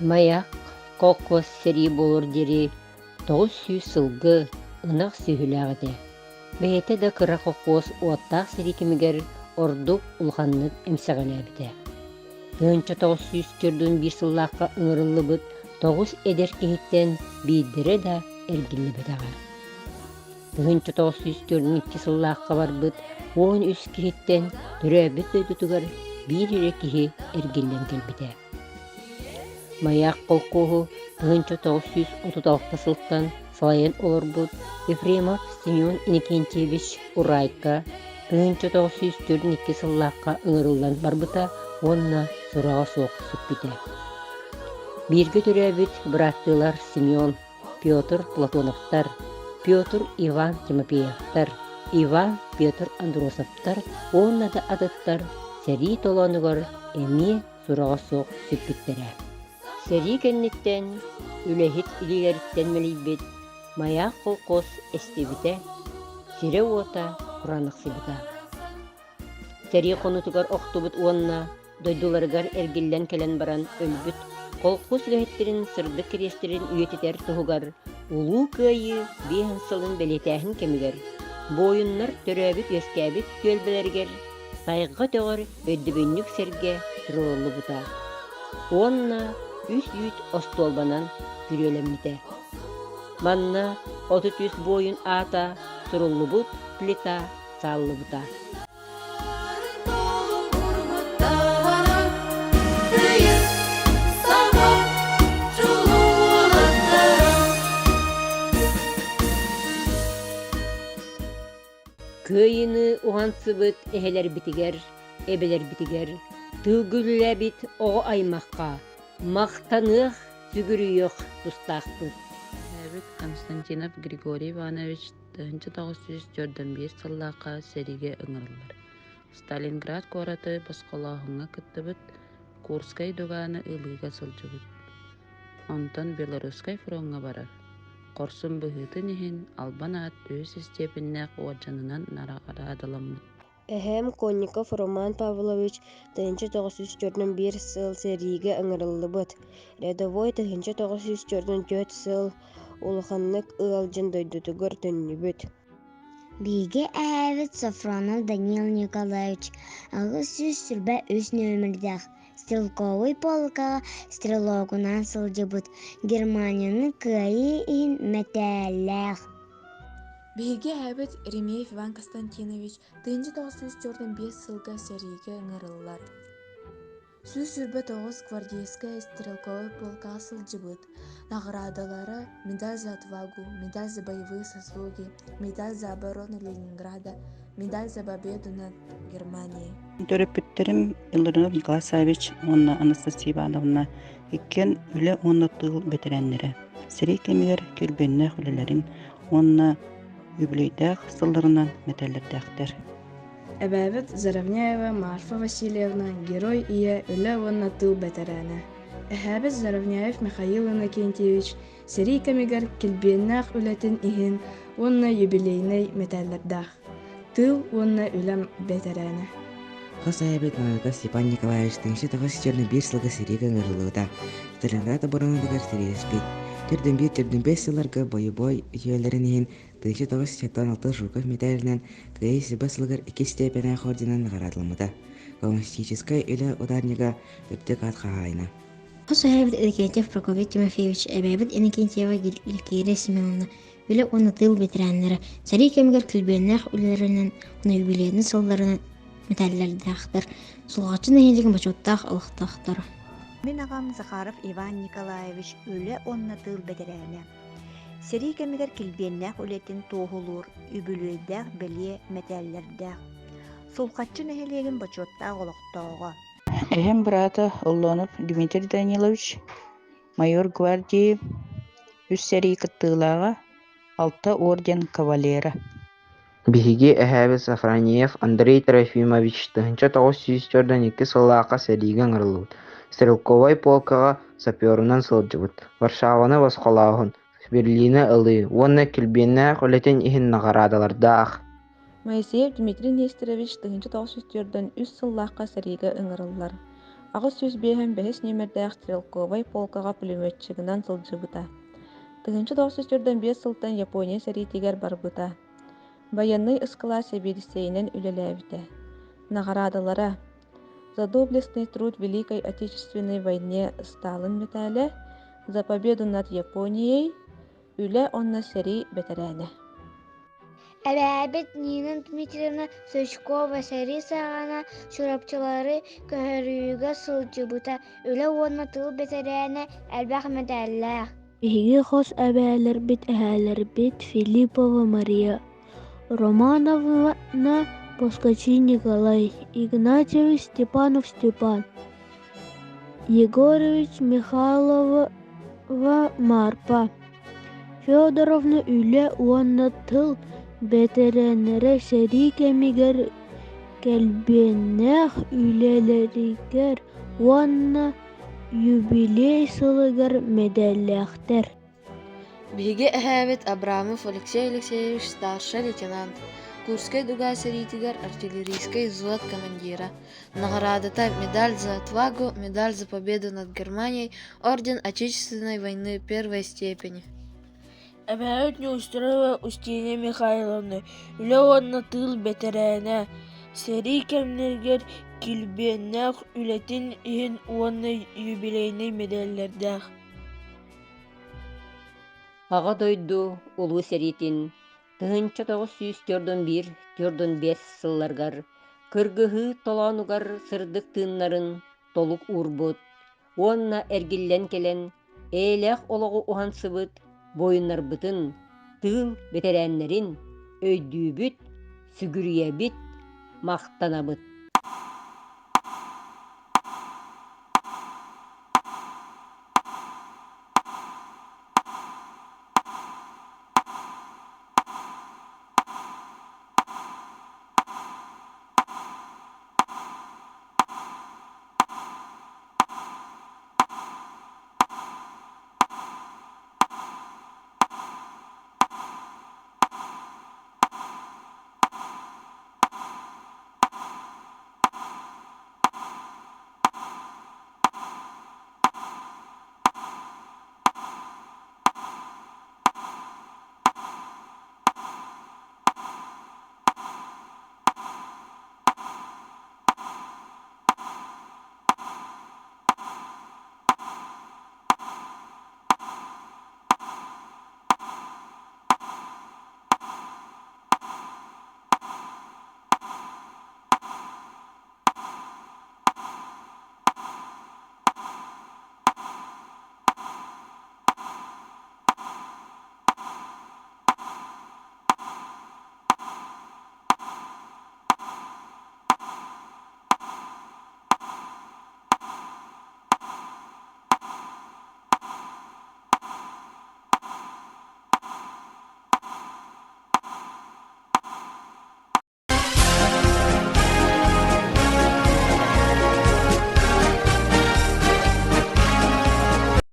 Маяк кокос сери болор дери 900 сылгы ынак сүйүләгде. Бәйте да кыра кокос уаттак сери кимигер ордук улханнык эмсәгәләбите. Гынча 900 көрдүн bir сыллакка ыңырылыбыт 9 эдер кихиттен бидире да эргилле бедага. Гынча 900 көрдүн 2 сыллакка барбыт 13 кихиттен төрөбүт дөтүгөр bir ире кихи эргиллен келбите. Маяк колкуһу гынча 936 сылттан салайын олорбут Ефремов Семен Иннокентьевич Урайка гынча 942 сыллакка ыңырылдан барбыта онна сурага соқ сүппите. Бирге төрөбүт браттылар Семен, Петр Платоновтар, Петр Иван Тимофеевтар, Иван Петр Андросовтар онна да адыттар сери толонугор эми сурага соқ сүппиттере. Сери кенниттен үлехит илигериттен мелибит маяк колкос эстебите сире ота кураныксыбыта. Сери конутугар октубут уонна дойдуларыгар эргиллен келен баран өлбүт колкус үлехиттерин сырды крестерин үйетитер туһугар улуу кыйы биһен сылын белетээхин кемигер боюннар төрөбүт өскәбит көлбелергер сайга төгөр өддөбүннүк серге турулубута. Онна үс-үт остолбанан күрөлеммите. Манна 33 бойын ата суруллубут плита саллыбыта. Кыйыны уғансыбыт эхелер битигер, эбелер битигер, тылгүлле бит оғы аймаққа, мақтанық сүгірүйіқ тұстақпыт. Әбіт Константинов Григорий Иванович 1941 сыллаққа сериге ыңырылар. Сталинград кораты басқалағыңа күттібіт, Курскай дуғаны ылыға сылжыбыт. Онтан Белорусскай фронға барар. Корсун быһытын иһин албан ат өс степиннәк уаджанынан нарадыламмыт. Эһэм Конников Роман Павлович 1941 сыл сериге ыңырыллыбыт. Рядовой 1944 сыл улханнык ыалжын дойдутугар төннүбүт. Биге әбіт Сафронов Данил Николаевич ағыз сүз сүрбә өз нөмірдәқ. Стрелковый полкаға стрелогунан сылжыбыт. Германияны кайы ин мәтәлләқ. Биге әбіт Ремеев Иван Константинович 1945 сылга сериге ыңырыллар. Сүз сүрбә 9 гвардейская стрелковый полкаға сылжыбыт. Наградалары медаль за отвагу, медаль за боевые заслуги, медаль за оборону Ленинграда, медаль за победу над Германией. Төрөпүттерим Иларионов Николай Савич, онна Анастасия Ивановна, иккен үле онна тыл бетереннере. Сери кемигер келбеннэх үлелерин, онна юбилейдах сылларынан металлердахтер. Әбәбет Заровняева Марфа Васильевна, герой ие үле онна тыл бетерене. Әһәбет Заровняев Михаил Иннокентьевич, сери кемигер келбеннэх үлетин иһин, онна юбилейный металлердах. Тыл онна үлем бетерене. Хосаябет Новиков Степан Николаевич 1941 сылга сериге ыңырылыуда. Сталинград оборонудагар сериеспит. Түрдүн-5 сылларга бой үйелеринен 1986 Жуков медалинен 3 сылгар 2 степенах орденан наградылмыда. Коммунистическая үле ударнига өптік атқа айна. Хосаябет Иннокентьев Прокофий Тимофеевич, әбәбет Иннокентьева Гилькирия Семеновна, үле оны тыл бетереннері. Сәри кемгер кілбеннәқ үлерінен, оны юбилейні сылдарынан металлердақтыр. Сулғачын әйіндеген бачоттақ ылықтақтыр. Мен ағам Захаров Иван Николаевич үлі онна тыл бетерәне. Сери кемигер килбеннәк үлетін тоғылур, үбілөйдәк біле металлердәк. Сулғачын әйіндеген бачоттақ ылықтауға. Эхем брата Улонов Дмитрий Данилович, майор гвардии, үс сери кыттыылаға, 6 орден кавалера. Биһиги эһээбит Сафрониев Андрей Трофимович 1942 сыллааққа сериге ыңырылыбыт. Стрелковой полкаға саперунан сылжыбыт. Варшаваны басқалаағын, Берлина ылы, онна килбеннәқ үлетен иһин нағарадалардаах. Моисеев Дмитрий Нестерович 1904 үс сыллааққа сериге ыңырыллар. Ағы сүз бейхен бәхес немердәқ стрелковай полкаға пулеметчигынан сылжыбыта. Тыгынчы 945 сылтан Япония сәритигер барбыта. Военный ыскыла себедисейнен үлеләбіте. Нағарадылара. За доблестный труд в Великой Отечественной войне Сталин медали, за победу над Японией үле онна сери бетерәне. Әбәбет Нина Дмитриевна Сычкова сәри сағана шурапчылары көһөрүүгө сылжыбыта, үле онна тыл бетерәне әлбәқ медалләр. Биһиги хос әбәлер бит әһәлер бит Филиппова Мария, Романовна Поскочи Николай, Игнатьевич Степанов Степан, Егорович Михайлова Марпа, Федоровна үле уонна тыл бетеренере сери кемигер келбеннех үлелеригер уонна юбилей сылыгар медаллахтер. Биһиги әһәбет Абрамов Алексей Алексеевич, старший лейтенант, Курской дуга сэритигер артиллерийской взвод командира. Наградата медаль за отвагу, медаль за победу над Германией, орден Отечественной войны первой степени. Әбәбет Неустроева Устинья Михайловна, үле онна тыл бетерәне, сери кемнергер килбеннәх үлетин иһин уонна юбилейный медальлердәх. Ага дойду улуу сэритин тыһынча 941-45 сылларгар кыргыһы толоонугар сырдык тыыннарын толук уурбут, уонна эргиллен келенээлэх ологу ухансыбыт бойуннарбытын тыл бетерәннәрин өйдүүбүт, сүгүрүйэбит, мактанабыт.